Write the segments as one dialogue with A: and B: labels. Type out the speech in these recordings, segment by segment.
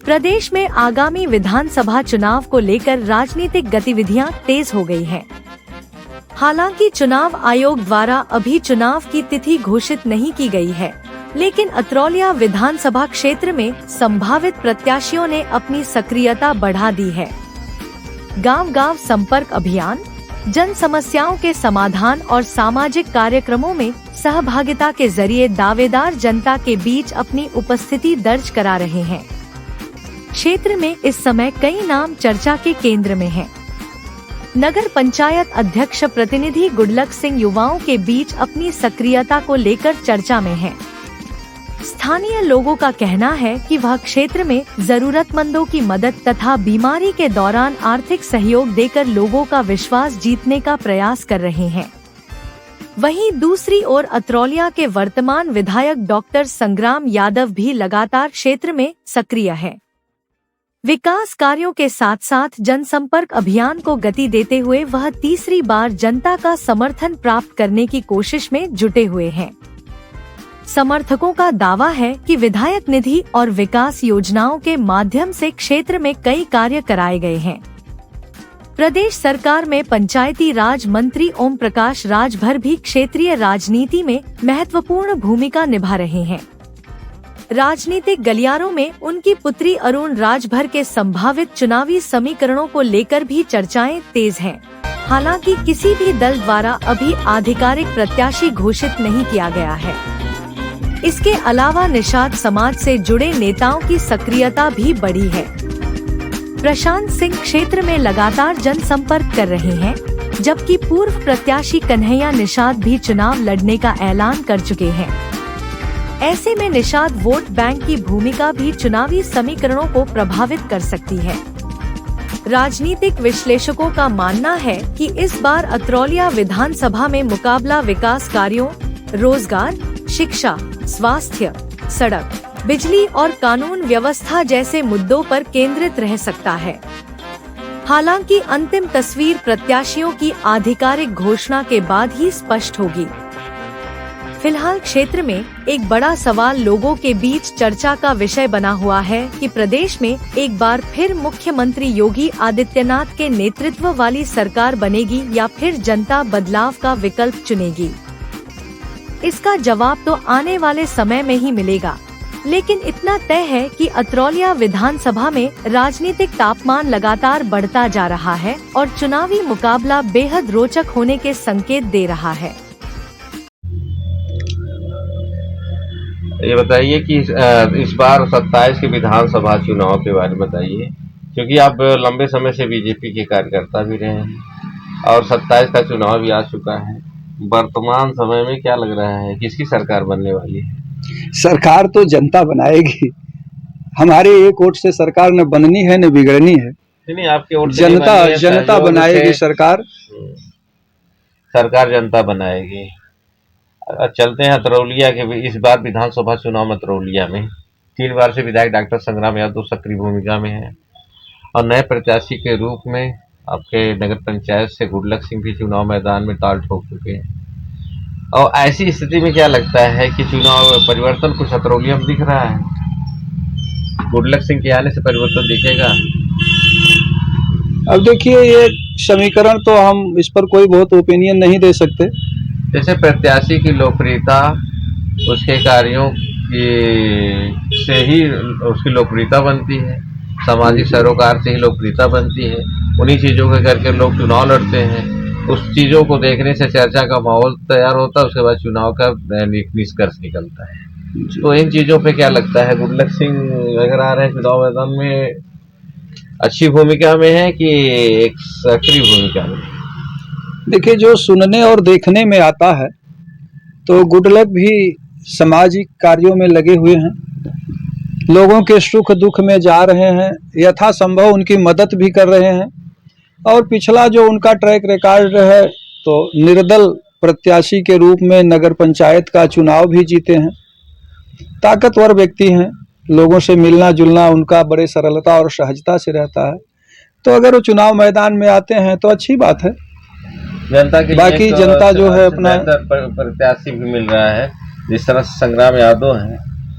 A: प्रदेश में आगामी विधानसभा चुनाव को लेकर राजनीतिक गतिविधियां तेज हो गई हैं। हालांकि चुनाव आयोग द्वारा अभी चुनाव की तिथि घोषित नहीं की गई है, लेकिन अतरौलिया विधानसभा क्षेत्र में संभावित प्रत्याशियों ने अपनी सक्रियता बढ़ा दी है। गांव-गांव संपर्क अभियान, जन समस्याओं के समाधान और सामाजिक कार्यक्रमों में सहभागिता के जरिए दावेदार जनता के बीच अपनी उपस्थिति दर्ज करा रहे हैं। क्षेत्र में इस समय कई नाम चर्चा के केंद्र में हैं। नगर पंचायत अध्यक्ष प्रतिनिधि गुडलक सिंह युवाओं के बीच अपनी सक्रियता को लेकर चर्चा में हैं। स्थानीय लोगों का कहना है कि वह क्षेत्र में जरूरतमंदों की मदद तथा बीमारी के दौरान आर्थिक सहयोग देकर लोगों का विश्वास जीतने का प्रयास कर रहे हैं। वहीं दूसरी ओर अतरौलिया के वर्तमान विधायक डॉक्टर संग्राम यादव भी लगातार क्षेत्र में सक्रिय है। विकास कार्यों के साथ साथ जनसंपर्क अभियान को गति देते हुए वह तीसरी बार जनता का समर्थन प्राप्त करने की कोशिश में जुटे हुए हैं। समर्थकों का दावा है कि विधायक निधि और विकास योजनाओं के माध्यम से क्षेत्र में कई कार्य कराए गए हैं। प्रदेश सरकार में पंचायती राज मंत्री ओम प्रकाश राजभर भी क्षेत्रीय राजनीति में महत्वपूर्ण भूमिका निभा रहे हैं। राजनीतिक गलियारों में उनकी पुत्री अरुण राजभर के संभावित चुनावी समीकरणों को लेकर भी चर्चाएं तेज हैं। हालांकि किसी भी दल द्वारा अभी आधिकारिक प्रत्याशी घोषित नहीं किया गया है। इसके अलावा निषाद समाज से जुड़े नेताओं की सक्रियता भी बढ़ी है। प्रशांत सिंह क्षेत्र में लगातार जनसंपर्क कर रहे हैं, जबकि पूर्व प्रत्याशी कन्हैया निषाद भी चुनाव लड़ने का ऐलान कर चुके हैं। ऐसे में निषाद वोट बैंक की भूमिका भी चुनावी समीकरणों को प्रभावित कर सकती है। राजनीतिक विश्लेषकों का मानना है कि इस बार अतरौलिया विधानसभा में मुकाबला विकास कार्यों, रोजगार, शिक्षा, स्वास्थ्य, सड़क, बिजली और कानून व्यवस्था जैसे मुद्दों पर केंद्रित रह सकता है। हालांकि अंतिम तस्वीर प्रत्याशियों की आधिकारिक घोषणा के बाद ही स्पष्ट होगी। फिलहाल क्षेत्र में एक बड़ा सवाल लोगों के बीच चर्चा का विषय बना हुआ है कि प्रदेश में एक बार फिर मुख्यमंत्री योगी आदित्यनाथ के नेतृत्व वाली सरकार बनेगी या फिर जनता बदलाव का विकल्प चुनेगी। इसका जवाब तो आने वाले समय में ही मिलेगा, लेकिन इतना तय है कि अतरौलिया विधानसभा में राजनीतिक तापमान लगातार बढ़ता जा रहा है और चुनावी मुकाबला बेहद रोचक होने के संकेत दे रहा है।
B: ये बताइए कि इस बार 27 के विधानसभा चुनाव के बारे में बताइए, क्योंकि आप लंबे समय से बीजेपी के कार्यकर्ता भी रहे हैं और 27 का चुनाव भी आ चुका है। वर्तमान समय में क्या लग रहा है, किसकी सरकार बनने वाली है?
C: सरकार तो जनता बनाएगी। हमारे एक वोट से सरकार न बननी है न बिगड़नी है।
B: नहीं, आपके वोट से
C: जनता बनाएगी सरकार।
B: सरकार जनता बनाएगी। चलते हैं अतरौलिया के इस बार विधानसभा चुनाव में अतरौलिया में 3 बार से विधायक डॉक्टर संग्राम यादव सक्रिय भूमिका में है और नए प्रत्याशी के रूप में आपके नगर पंचायत से गुडलक सिंह भी चुनाव मैदान में ताल ठोक चुके हैं। और ऐसी स्थिति में क्या लगता है कि चुनाव परिवर्तन कुछ अतरौलिया में दिख रहा है? गुडलक सिंह के आने से परिवर्तन दिखेगा?
C: अब देखिए, ये समीकरण तो हम इस पर कोई बहुत ओपिनियन नहीं दे सकते।
B: जैसे प्रत्याशी की लोकप्रियता, उसके कार्यों की से ही उसकी लोकप्रियता बनती है, सामाजिक सरोकार से ही लोकप्रियता बनती है। उन्हीं चीज़ों के करके लोग चुनाव लड़ते हैं। उस चीज़ों को देखने से चर्चा का माहौल तैयार होता है, उसके बाद चुनाव का निष्कर्ष निकलता है। तो इन चीज़ों पे क्या लगता है, गुडलक सिंह अगर आ रहे हैं चुनाव मैदान में, अच्छी भूमिका में है कि एक सक्रिय भूमिका में?
C: देखिए, जो सुनने और देखने में आता है तो गुडलक भी सामाजिक कार्यों में लगे हुए हैं, लोगों के सुख दुख में जा रहे हैं, यथासंभव उनकी मदद भी कर रहे हैं। और पिछला जो उनका ट्रैक रिकॉर्ड है तो निर्दल प्रत्याशी के रूप में नगर पंचायत का चुनाव भी जीते हैं। ताकतवर व्यक्ति हैं, लोगों से मिलना जुलना उनका बड़े सरलता और सहजता से रहता है। तो अगर वो चुनाव मैदान में आते हैं तो अच्छी बात है।
B: जनता के
C: बाकी जनता जो है अपना
B: प्रत्याशी भी मिल रहा है, जिस तरह से संग्राम यादव हैं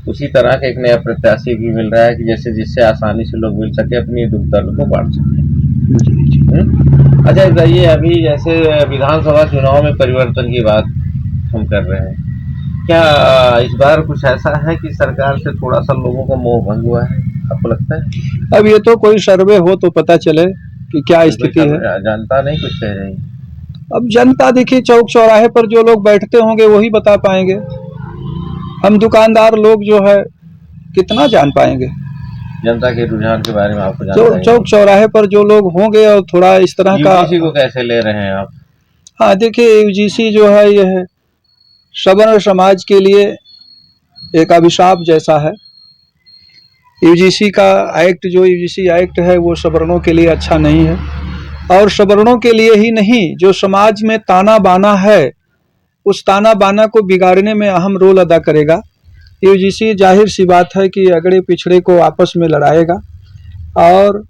B: उसी तरह का एक नया प्रत्याशी भी मिल रहा है कि जैसे जिससे आसानी से लोग मिल सके, अपनी दुख दर्द को बांट सके। अच्छा बताइए, अभी जैसे विधानसभा चुनाव में परिवर्तन की बात हम कर रहे हैं, क्या इस बार कुछ ऐसा है कि सरकार से थोड़ा सा लोगों का मोह भंग हुआ है, आपको लगता है?
C: अब ये तो कोई सर्वे हो तो पता चले कि क्या स्थिति है।
B: जनता नहीं कुछ कह रही।
C: अब जनता देखिए, चौक चौराहे पर जो लोग बैठते होंगे वही बता पाएंगे। हम दुकानदार लोग जो है कितना जान पाएंगे
B: जनता के रुझान के बारे में? आपको जानकारी
C: चौक चौराहे पर जो लोग होंगे और थोड़ा इस तरह का।
B: यूजीसी को कैसे ले रहे हैं आप?
C: हाँ देखिए, यूजीसी जो है यह सवर्ण समाज के लिए एक अभिशाप जैसा है। यूजीसी का एक्ट, जो यूजीसी एक्ट है, वो सवर्णों के लिए अच्छा नहीं है, और सवर्णों के लिए ही नहीं, जो समाज में ताना बाना है उस ताना बाना को बिगाड़ने में अहम रोल अदा करेगा। यूजीसी जाहिर सी बात है कि अगड़े पिछड़े को आपस में लड़ाएगा और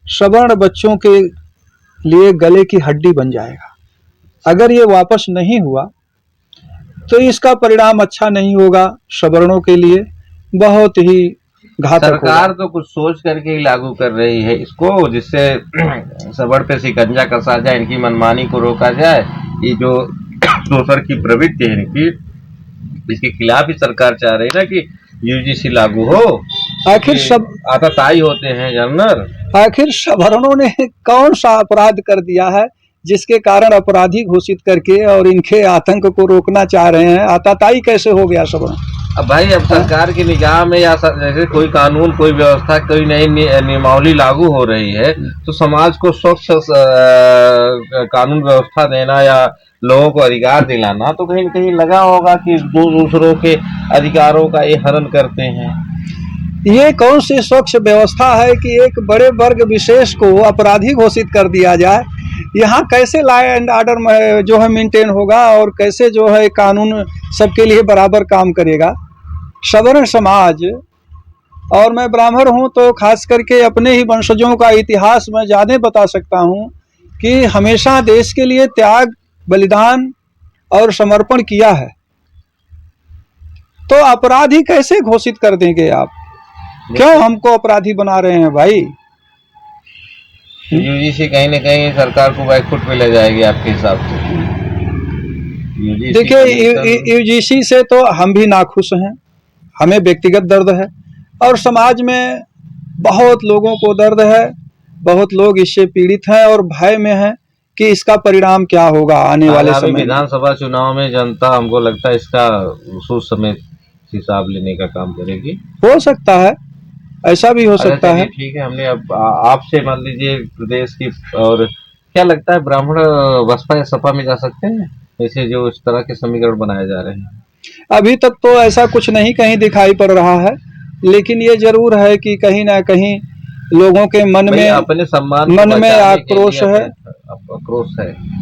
C: सवर्ण बच्चों के लिए गले की हड्डी बन जाएगा। अगर ये वापस नहीं हुआ तो इसका परिणाम अच्छा नहीं होगा, सवर्णों के लिए बहुत ही घातक होगा।
B: सरकार तो कुछ सोच करके ही लागू कर रही है इसको, जिससे सवर्ण पे शिकंजा कसा जाए, इनकी मनमानी को रोका जाए। ये जो दोसर की प्रवृत्ति है इनकी, इसके खिलाफ ही सरकार चाह रही है ना कि यूजीसी लागू हो।
C: आखिर सब
B: आतताई होते हैं जनरल।
C: आखिर सवर्णों ने कौन सा अपराध कर दिया है जिसके कारण अपराधी घोषित करके और इनके आतंक को रोकना चाह रहे हैं? आतताई कैसे हो गया सवर्ण?
B: अब भाई, अब सरकार की निगाह में या जैसे कोई कानून, कोई व्यवस्था, कोई नई नियमावली लागू हो रही है तो समाज को स्वच्छ कानून व्यवस्था देना या लोगों को अधिकार दिलाना तो कहीं न कहीं लगा होगा कि दूसरों के अधिकारों का ये हनन करते हैं।
C: ये कौन सी स्वच्छ व्यवस्था है कि एक बड़े वर्ग विशेष को अपराधी घोषित कर दिया जाए? यहाँ कैसे लॉ एंड ऑर्डर जो है मेंटेन होगा और कैसे जो है कानून सबके लिए बराबर काम करेगा? सवर्ण समाज, और मैं ब्राह्मण हूँ तो खास करके अपने ही वंशजों का इतिहास मैं ज़्यादा बता सकता हूँ कि हमेशा देश के लिए त्याग, बलिदान और समर्पण किया है। तो अपराधी कैसे घोषित कर देंगे आप? क्यों हमको अपराधी बना रहे हैं भाई?
B: यूजीसी कहीं न कहीं सरकार को बैकफुट पे ले जाएगी आपके हिसाब से?
C: देखिए, यूजीसी से तो हम भी नाखुश हैं, हमें व्यक्तिगत दर्द है और समाज में बहुत लोगों को दर्द है, बहुत लोग इससे पीड़ित हैं और भय में हैं कि इसका परिणाम क्या होगा आने वाले समय में।
B: विधानसभा चुनाव में जनता, हमको लगता है, इसका सोच समेत हिसाब लेने का काम करेगी।
C: हो सकता है, ऐसा भी हो सकता है।
B: ठीक है, हमने अब आपसे मान लीजिए प्रदेश की, और क्या लगता है ब्राह्मण बसपा या सपा में जा सकते हैं ऐसे जो इस तरह के समीकरण बनाए जा रहे हैं?
C: अभी तक तो ऐसा कुछ नहीं कहीं दिखाई पड़ रहा है, लेकिन ये जरूर है कि कहीं ना कहीं लोगों के मन में
B: अपने सम्मान
C: में आक्रोश है।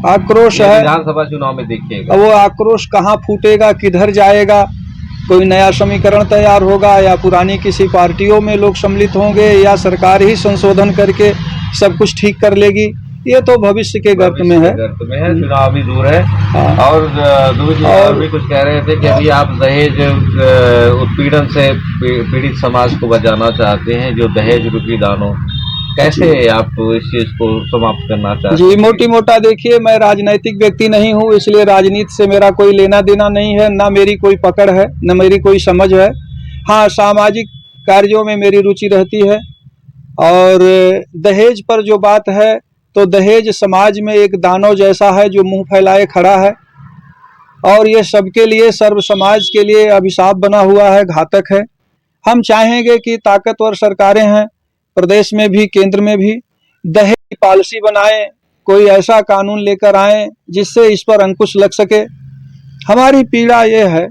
C: आक्रोश है।
B: विधानसभा चुनाव में देखिएगा
C: वो आक्रोश कहाँ फूटेगा, किधर जाएगा? कोई नया समीकरण तैयार होगा या पुरानी किसी पार्टियों में लोग सम्मिलित होंगे या सरकार ही संशोधन करके सब कुछ ठीक कर लेगी? ये तो भविष्य के गर्त में है।
B: चुनाव भी दूर है। और दूसरी भी कुछ कह रहे थे कि अभी आप दहेज उत्पीड़न से पीड़ित समाज को बचाना चाहते हैं, जो दहेज रूपी दानों, कैसे आप इस चीज को समाप्त करना चाहते हैं?
C: जी, मोटी मोटा देखिए, मैं राजनैतिक व्यक्ति नहीं हूँ, इसलिए राजनीति से मेरा कोई लेना देना नहीं है, ना मेरी कोई पकड़ है, न मेरी कोई समझ है। हाँ, सामाजिक कार्यों में मेरी रुचि रहती है। और दहेज पर जो बात है, तो दहेज समाज में एक दानव जैसा है जो मुंह फैलाए खड़ा है और ये सबके लिए, सर्व समाज के लिए अभिशाप बना हुआ है, घातक है। हम चाहेंगे कि ताकतवर सरकारें हैं प्रदेश में भी, केंद्र में भी, दहेज की पॉलिसी बनाएं, कोई ऐसा कानून लेकर आए जिससे इस पर अंकुश लग सके। हमारी पीड़ा ये है।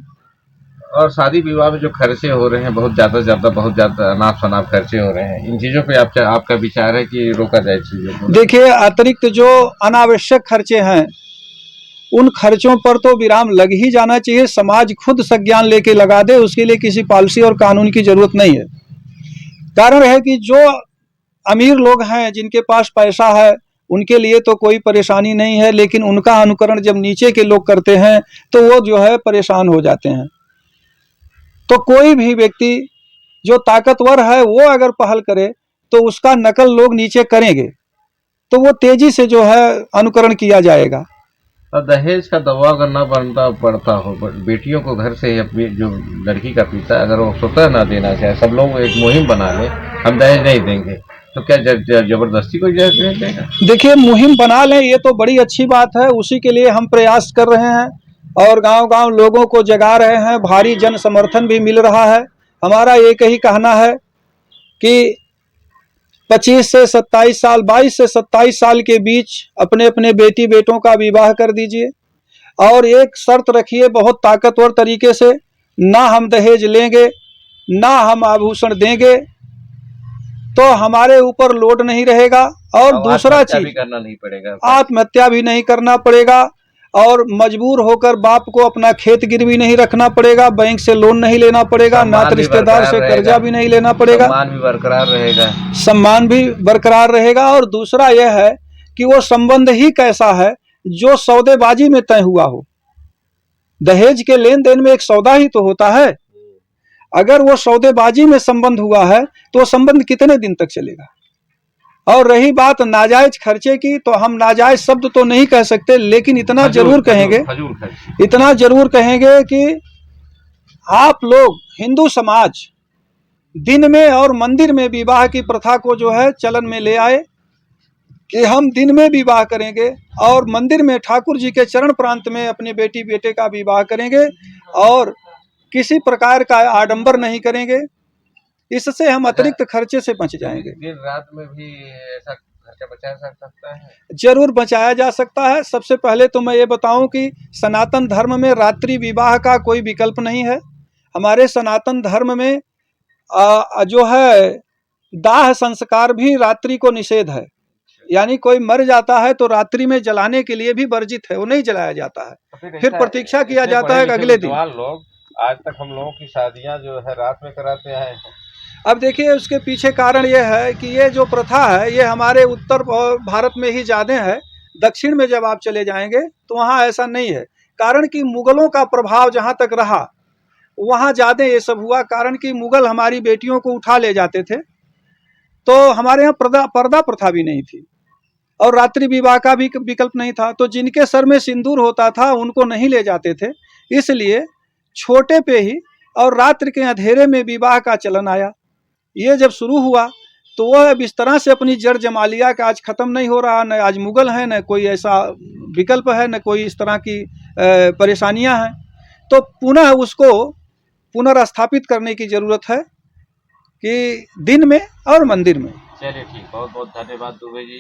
B: और शादी विवाह में जो खर्चे हो रहे हैं, बहुत ज्यादा अनाप शनाप खर्चे हो रहे हैं, इन चीजों पे आपका विचार है कि रोका जाए चीजों को?
C: देखिए, अतिरिक्त जो अनावश्यक खर्चे हैं उन खर्चों पर तो विराम लग ही जाना चाहिए। समाज खुद संज्ञान लेके लगा दे, उसके लिए किसी पॉलिसी और कानून की जरूरत नहीं है। कारण है कि जो अमीर लोग हैं, जिनके पास पैसा है, उनके लिए तो कोई परेशानी नहीं है, लेकिन उनका अनुकरण जब नीचे के लोग करते हैं तो वो जो है परेशान हो जाते हैं। तो कोई भी व्यक्ति जो ताकतवर है वो अगर पहल करे तो उसका नकल लोग नीचे करेंगे, तो वो तेजी से जो है अनुकरण किया जाएगा।
B: और दहेज का दबाव करना पड़ता हो बेटियों को घर से ही अपनी जो लड़की का पिता अगर वो स्वतः ना देना चाहे, सब लोग एक मुहिम बना ले हम दहेज नहीं देंगे, तो क्या जबरदस्ती कोई दहेज नहीं देगा?
C: देखिए, मुहिम बना लें ये तो बड़ी अच्छी बात है, उसी के लिए हम प्रयास कर रहे हैं और गांव-गांव लोगों को जगा रहे हैं, भारी जन समर्थन भी मिल रहा है। हमारा एक ही कहना है कि 25 से 27 साल 22 से 27 साल के बीच अपने अपने बेटी बेटों का विवाह कर दीजिए और एक शर्त रखिए बहुत ताकतवर तरीके से, ना हम दहेज लेंगे ना हम आभूषण देंगे, तो हमारे ऊपर लोड नहीं रहेगा। और दूसरा चीज,
B: करना नहीं पड़ेगा,
C: आत्महत्या भी नहीं करना पड़ेगा और मजबूर होकर बाप को अपना खेत गिरवी नहीं रखना पड़ेगा, बैंक से लोन नहीं लेना पड़ेगा, नात रिश्तेदार से कर्जा भी नहीं लेना पड़ेगा,
B: सम्मान भी बरकरार रहेगा।
C: सम्मान भी बरकरार रहेगा। और दूसरा यह है कि वो संबंध ही कैसा है जो सौदेबाजी में तय हुआ हो। दहेज के लेन देन में एक सौदा ही तो होता है। अगर वो सौदेबाजी में संबंध हुआ है तो संबंध कितने दिन तक चलेगा? और रही बात नाजायज खर्चे की, तो हम नाजायज शब्द तो नहीं कह सकते, लेकिन इतना जरूर कहेंगे कि आप लोग हिंदू समाज दिन में और मंदिर में विवाह की प्रथा को जो है चलन में ले आए कि हम दिन में विवाह करेंगे और मंदिर में ठाकुर जी के चरण प्रांत में अपने बेटी बेटे का विवाह करेंगे और किसी प्रकार का आडंबर नहीं करेंगे। इससे हम अतिरिक्त खर्चे से बच जाएंगे।
B: दिन रात में भी ऐसा खर्चा बचाया जा सकता है? जरूर
C: बचाया जा सकता है। सबसे पहले तो मैं ये बताऊं कि सनातन धर्म में रात्रि विवाह का कोई विकल्प नहीं है। हमारे सनातन धर्म में जो है दाह संस्कार भी रात्रि को निषेध है, यानी कोई मर जाता है तो रात्रि में जलाने के लिए भी वर्जित है, वो नहीं जलाया जाता है, फिर प्रतीक्षा किया जाता है अगले दिन।
B: लोग आज तक हम लोगों की शादियां जो है रात में कराते आए हैं।
C: अब देखिए, उसके पीछे कारण यह है कि ये जो प्रथा है ये हमारे उत्तर भारत में ही ज़्यादा है। दक्षिण में जब आप चले जाएंगे तो वहाँ ऐसा नहीं है, कारण कि मुगलों का प्रभाव जहाँ तक रहा वहाँ ज़्यादा ये सब हुआ। कारण कि मुगल हमारी बेटियों को उठा ले जाते थे, तो हमारे यहाँ पर्दा प्रथा भी नहीं थी और रात्रि विवाह का भी विकल्प नहीं था, तो जिनके सर में सिंदूर होता था उनको नहीं ले जाते थे। इसलिए छोटे पे ही और रात्रि के अंधेरे में विवाह का चलन आया। ये जब शुरू हुआ तो वह अब इस तरह से अपनी जड़ जमा लिया कि आज ख़त्म नहीं हो रहा, न आज मुगल हैं, न कोई ऐसा विकल्प है, न कोई इस तरह की परेशानियां हैं। तो पुनः उसको पुनर्स्थापित करने की ज़रूरत है कि दिन में और मंदिर में।
B: चलिए ठीक, बहुत बहुत धन्यवाद दुबे जी।